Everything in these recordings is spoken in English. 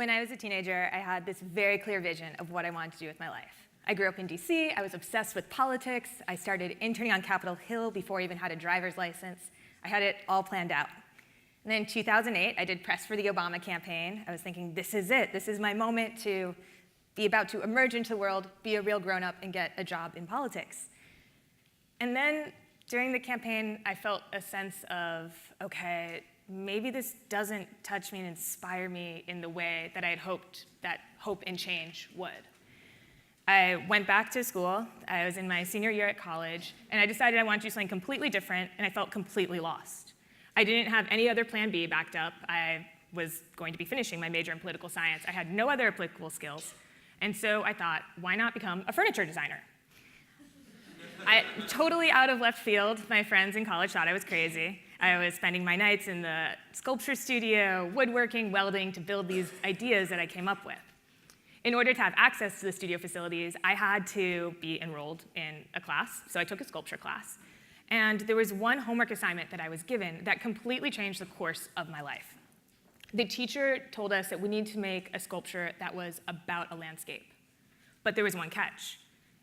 When I was a teenager, I had this very clear vision of what I wanted to do with my life. I grew up in DC, I was obsessed with politics, I started interning on Capitol Hill before I even had a driver's license. I had it all planned out. And then in 2008, I did press for the Obama campaign. I was thinking, this is it. This is my moment to be about to emerge into the world, be a real grown-up, and get a job in politics. And then during the campaign, I felt a sense of, okay, maybe this doesn't touch me and inspire me in the way that I had hoped that hope and change would. I went back to school. I was in my senior year at college, and I decided I wanted to do something completely different, and I felt completely lost. I didn't have any other plan B backed up. I was going to be finishing my major in political science. I had no other applicable skills, and so I thought, why not become a furniture designer? Totally out of left field, my friends in college thought I was crazy. I was spending my nights in the sculpture studio, woodworking, welding, to build these ideas that I came up with. In order to have access to the studio facilities, I had to be enrolled in a class, so I took a sculpture class. And there was one homework assignment that I was given that completely changed the course of my life. The teacher told us that we need to make a sculpture that was about a landscape. But there was one catch.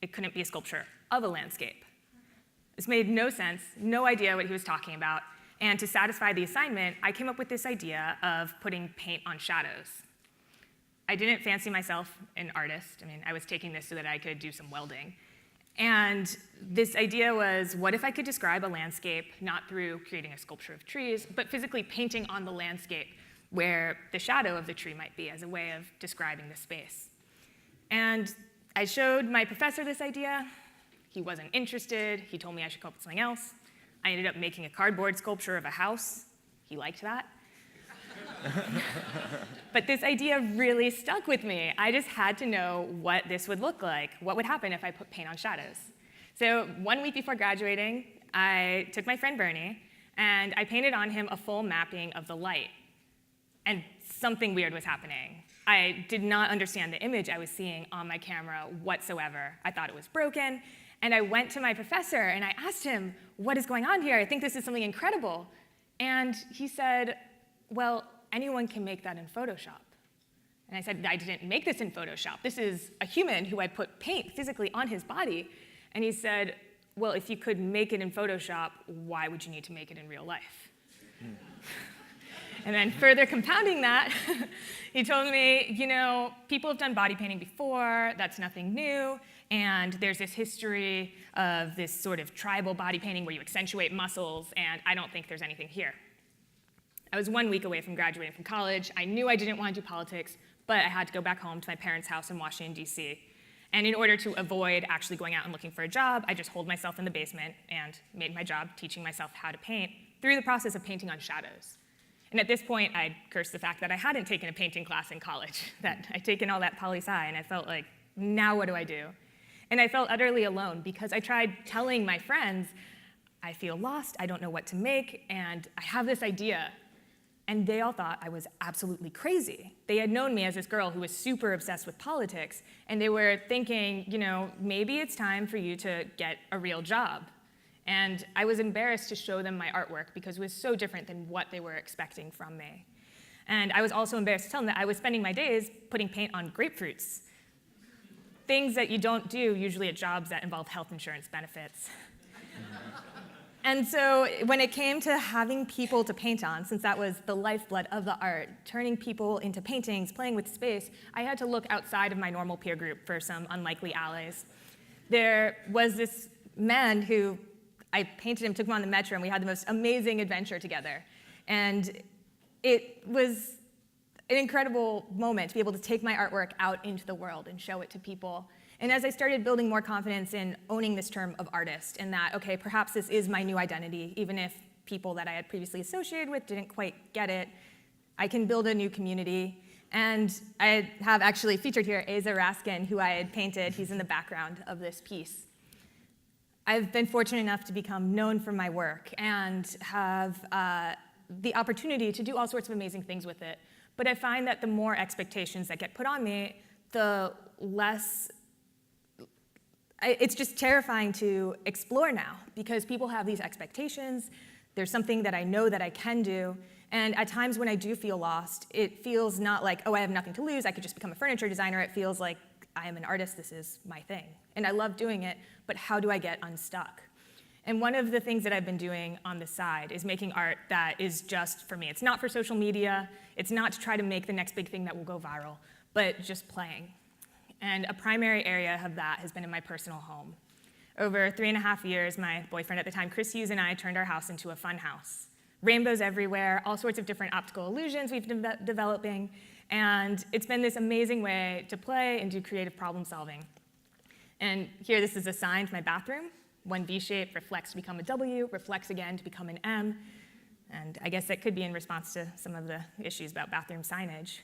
It couldn't be a sculpture of a landscape. This made no sense, no idea what he was talking about. And to satisfy the assignment, I came up with this idea of putting paint on shadows. I didn't fancy myself an artist. I mean, I was taking this so that I could do some welding. And this idea was, what if I could describe a landscape not through creating a sculpture of trees, but physically painting on the landscape where the shadow of the tree might be as a way of describing the space. And I showed my professor this idea. He wasn't interested. He told me I should come up with something else. I ended up making a cardboard sculpture of a house. He liked that. But this idea really stuck with me. I just had to know what this would look like, what would happen if I put paint on shadows. So 1 week before graduating, I took my friend Bernie, and I painted on him a full mapping of the light. And something weird was happening. I did not understand the image I was seeing on my camera whatsoever. I thought it was broken. And I went to my professor, and I asked him, what is going on here? I think this is something incredible. And he said, well, anyone can make that in Photoshop. And I said, I didn't make this in Photoshop. This is a human who I put paint physically on his body. And he said, well, if you could make it in Photoshop, why would you need to make it in real life? And then further compounding that, he told me, you know, people have done body painting before, that's nothing new, and there's this history of this sort of tribal body painting where you accentuate muscles, and I don't think there's anything here. I was 1 week away from graduating from college. I knew I didn't want to do politics, but I had to go back home to my parents' house in Washington, D.C. And in order to avoid actually going out and looking for a job, I just holed myself in the basement and made my job teaching myself how to paint through the process of painting on shadows. And at this point, I'd cursed the fact that I hadn't taken a painting class in college, that I'd taken all that poli-sci, and I felt like, now what do I do? And I felt utterly alone because I tried telling my friends, I feel lost, I don't know what to make, and I have this idea. And they all thought I was absolutely crazy. They had known me as this girl who was super obsessed with politics, and they were thinking, you know, maybe it's time for you to get a real job. And I was embarrassed to show them my artwork because it was so different than what they were expecting from me. And I was also embarrassed to tell them that I was spending my days putting paint on grapefruits, things that you don't do usually at jobs that involve health insurance benefits. And so when it came to having people to paint on, since that was the lifeblood of the art, turning people into paintings, playing with space, I had to look outside of my normal peer group for some unlikely allies. There was this man who I painted him, took him on the metro, and we had the most amazing adventure together. And it was an incredible moment to be able to take my artwork out into the world and show it to people. And as I started building more confidence in owning this term of artist, and that, okay, perhaps this is my new identity, even if people that I had previously associated with didn't quite get it, I can build a new community. And I have actually featured here Aza Raskin, who I had painted. He's in the background of this piece. I've been fortunate enough to become known for my work and have the opportunity to do all sorts of amazing things with it. But I find that the more expectations that get put on me, the less it's just terrifying to explore now because people have these expectations. There's something that I know that I can do, And at times when I do feel lost, it feels not like, oh, I have nothing to lose, I could just become a furniture designer. It feels like I am an artist, this is my thing. And I love doing it, but how do I get unstuck? And one of the things that I've been doing on the side is making art that is just for me. It's not for social media, it's not to try to make the next big thing that will go viral, but just playing. And a primary area of that has been in my personal home. Over 3.5 years, my boyfriend at the time, Chris Hughes, and I turned our house into a fun house. Rainbows everywhere, all sorts of different optical illusions we've been developing, and it's been this amazing way to play and do creative problem solving. And here, this is a sign to my bathroom. One V shape reflects to become a W, reflects again to become an M, and I guess that could be in response to some of the issues about bathroom signage.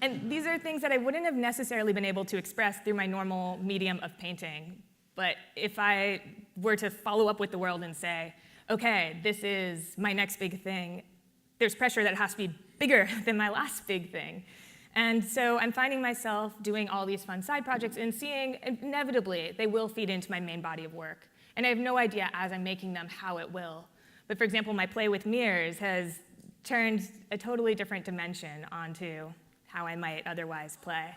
And these are things that I wouldn't have necessarily been able to express through my normal medium of painting. But if I were to follow up with the world and say, okay, this is my next big thing, there's pressure that it has to be bigger than my last big thing. And so I'm finding myself doing all these fun side projects and seeing, inevitably, they will feed into my main body of work. And I have no idea as I'm making them how it will. But for example, my play with mirrors has turned a totally different dimension onto how I might otherwise play.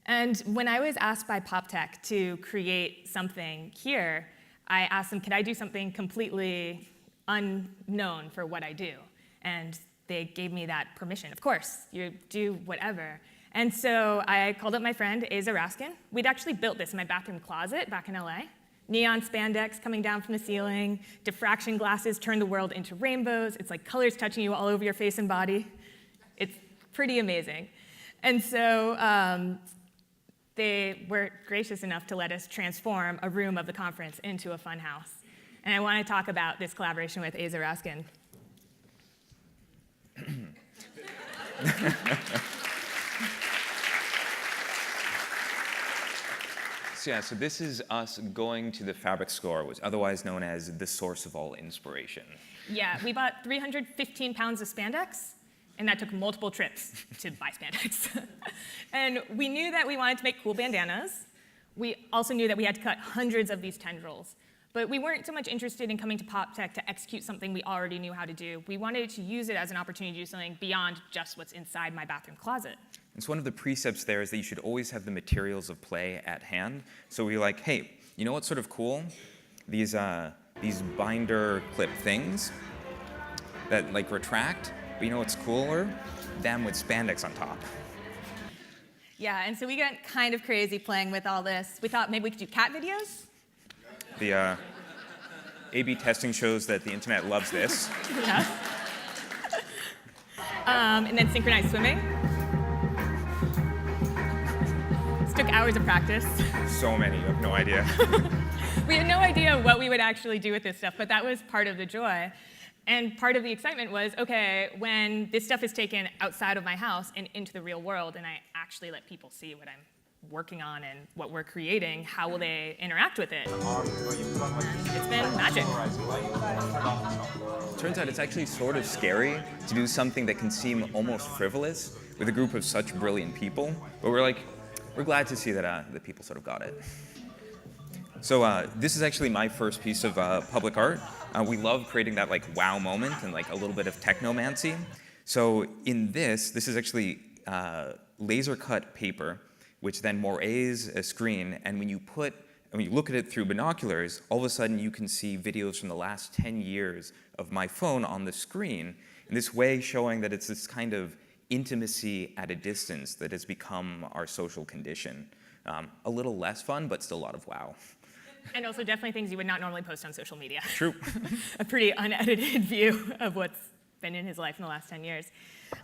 And when I was asked by PopTech to create something here, I asked them, could I do something completely unknown for what I do? And they gave me that permission. Of course, you do whatever. And so I called up my friend, Aza Raskin. We'd actually built this in my bathroom closet back in LA. Neon spandex coming down from the ceiling, diffraction glasses turn the world into rainbows. It's like colors touching you all over your face and body. It's pretty amazing. And so they were gracious enough to let us transform a room of the conference into a fun house. And I want to talk about this collaboration with Aza Raskin. So this is us going to the fabric store, which is otherwise known as the source of all inspiration. Yeah, we bought 315 pounds of spandex, and that took multiple trips to buy spandex. And we knew that we wanted to make cool bandanas. We also knew that we had to cut hundreds of these tendrils. But we weren't so much interested in coming to PopTech to execute something we already knew how to do. We wanted to use it as an opportunity to do something beyond just what's inside my bathroom closet. And so one of the precepts there is that you should always have the materials of play at hand. So we were like, hey, you know what's sort of cool? These binder clip things that like retract. But you know what's cooler? Them with spandex on top. Yeah, and so we got kind of crazy playing with all this. We thought maybe we could do cat videos. The A/B testing shows that the internet loves this. Yeah. And then synchronized swimming. This took hours of practice. So many, you have no idea. We had no idea what we would actually do with this stuff, but that was part of the joy. And part of the excitement was, okay, when this stuff is taken outside of my house and into the real world, and I actually let people see what I'm working on and what we're creating, how will they interact with it? It's been magic. Turns out it's actually sort of scary to do something that can seem almost frivolous with a group of such brilliant people, but we're glad to see that the people sort of got it. So this is actually my first piece of public art. We love creating that like wow moment and like a little bit of technomancy. So in this is actually laser cut paper, which then moires a screen, and when you look at it through binoculars, all of a sudden you can see videos from the last 10 years of my phone on the screen, in this way showing that it's this kind of intimacy at a distance that has become our social condition. A little less fun, but still a lot of wow. And also definitely things you would not normally post on social media. True. A pretty unedited view of what's been in his life in the last 10 years.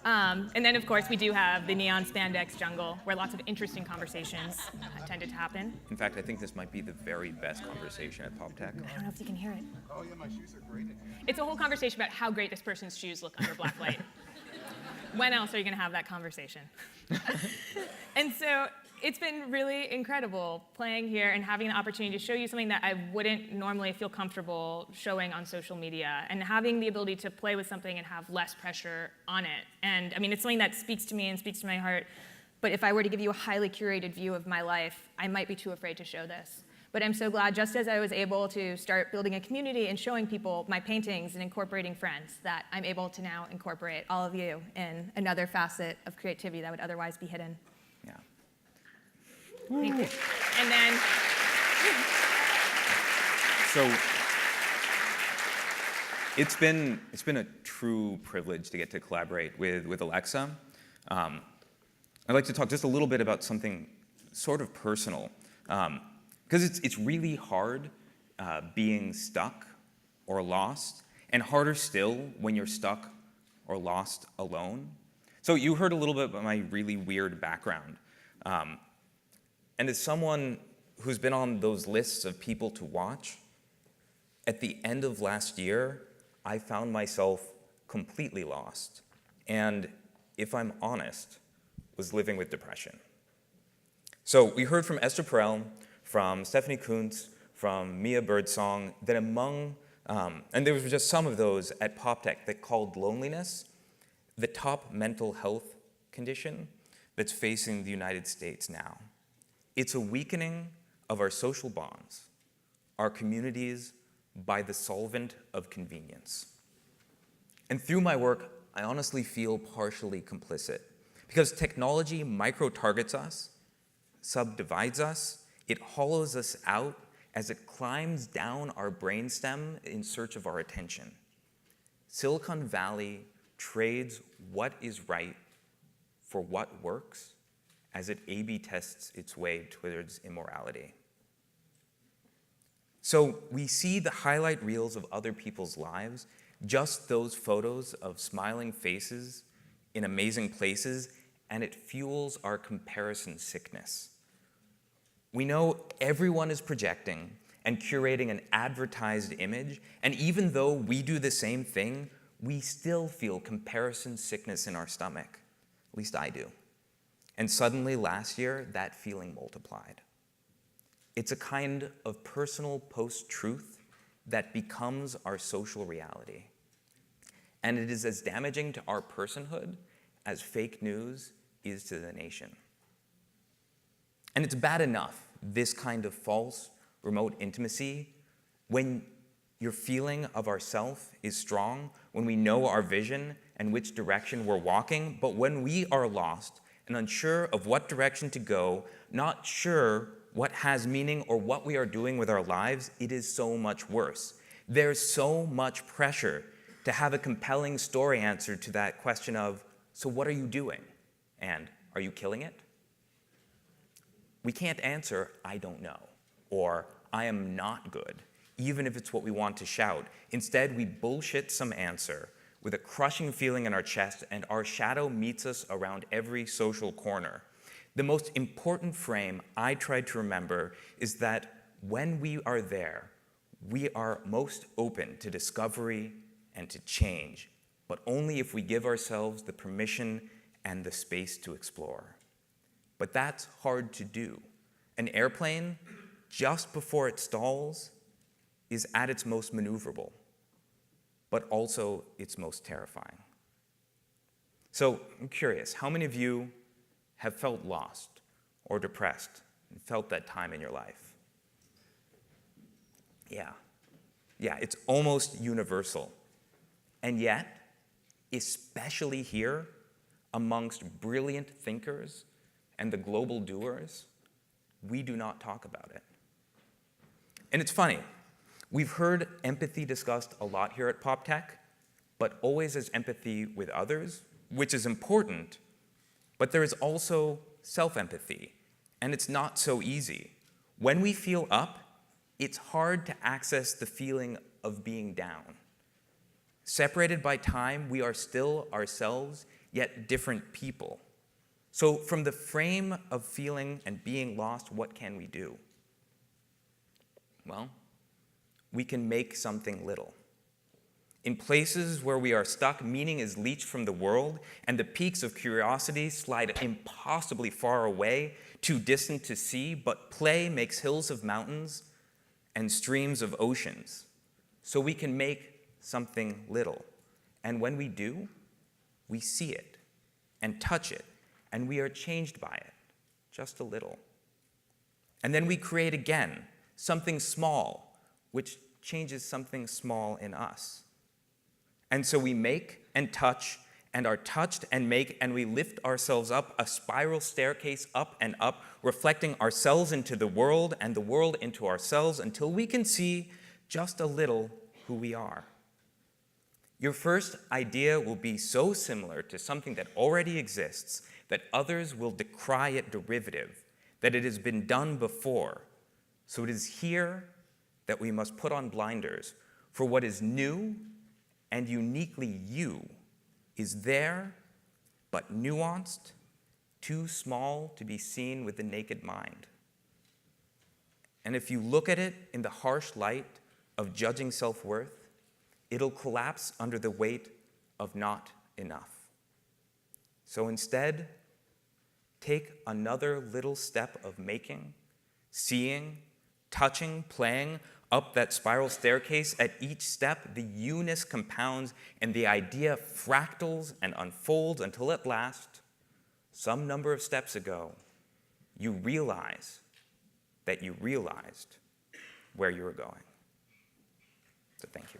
And then, of course, we do have the neon spandex jungle, where lots of interesting conversations tended to happen. In fact, I think this might be the very best conversation at PopTech. I don't know if you can hear it. Oh yeah, my shoes are great. It's a whole conversation about how great this person's shoes look under black light. When else are you going to have that conversation? And so it's been really incredible playing here and having the opportunity to show you something that I wouldn't normally feel comfortable showing on social media, and having the ability to play with something and have less pressure on it. And I mean, it's something that speaks to me and speaks to my heart, but if I were to give you a highly curated view of my life, I might be too afraid to show this. But I'm so glad, just as I was able to start building a community and showing people my paintings and incorporating friends, that I'm able to now incorporate all of you in another facet of creativity that would otherwise be hidden. Yeah. Thank you. And then, So it's been a true privilege to get to collaborate with Alexa. I'd like to talk just a little bit about something sort of personal, because it's really hard being stuck or lost, and harder still when you're stuck or lost alone. So you heard a little bit about my really weird background. And as someone who's been on those lists of people to watch, at the end of last year, I found myself completely lost. And if I'm honest, was living with depression. So we heard from Esther Perel, from Stephanie Kuntz, from Mia Birdsong, that among, and there was just some of those at PopTech that called loneliness the top mental health condition that's facing the United States now. It's a weakening of our social bonds, our communities, by the solvent of convenience. And through my work, I honestly feel partially complicit, because technology micro-targets us, subdivides us, it hollows us out as it climbs down our brainstem in search of our attention. Silicon Valley trades what is right for what works as it A/B tests its way towards immorality. So we see the highlight reels of other people's lives, just those photos of smiling faces in amazing places, and it fuels our comparison sickness. We know everyone is projecting and curating an advertised image, and even though we do the same thing, we still feel comparison sickness in our stomach. At least I do. And suddenly last year, that feeling multiplied. It's a kind of personal post-truth that becomes our social reality. And it is as damaging to our personhood as fake news is to the nation. And it's bad enough, this kind of false, remote intimacy, when your feeling of ourself is strong, when we know our vision and which direction we're walking, but when we are lost and unsure of what direction to go, not sure what has meaning or what we are doing with our lives, it is so much worse. There's so much pressure to have a compelling story answer to that question of, so what are you doing? And are you killing it? We can't answer, I don't know, or I am not good, even if it's what we want to shout. Instead, we bullshit some answer with a crushing feeling in our chest, and our shadow meets us around every social corner. The most important frame I try to remember is that when we are there, we are most open to discovery and to change, but only if we give ourselves the permission and the space to explore. But that's hard to do. An airplane, just before it stalls, is at its most maneuverable, but also its most terrifying. So I'm curious, how many of you have felt lost or depressed and felt that time in your life? Yeah, it's almost universal. And yet, especially here, amongst brilliant thinkers and the global doers, we do not talk about it. And it's funny, we've heard empathy discussed a lot here at PopTech, but always as empathy with others, which is important, but there is also self-empathy, and it's not so easy. When we feel up, it's hard to access the feeling of being down. Separated by time, we are still ourselves, yet different people. So from the frame of feeling and being lost, what can we do? Well, we can make something little. In places where we are stuck, meaning is leached from the world, and the peaks of curiosity slide impossibly far away, too distant to see, but play makes hills of mountains and streams of oceans. So we can make something little. And when we do, we see it and touch it, and we are changed by it, just a little. And then we create again, something small, which changes something small in us. And so we make and touch and are touched and make, and we lift ourselves up a spiral staircase up and up, reflecting ourselves into the world and the world into ourselves until we can see just a little who we are. Your first idea will be so similar to something that already exists that others will decry it derivative, that it has been done before. So it is here that we must put on blinders, for what is new and uniquely you is there, but nuanced, too small to be seen with the naked mind. And if you look at it in the harsh light of judging self-worth, it'll collapse under the weight of not enough. So instead, take another little step of making, seeing, touching, playing up that spiral staircase. At each step, the you-ness compounds and the idea fractals and unfolds until at last, some number of steps ago, you realize that you realized where you were going. So thank you.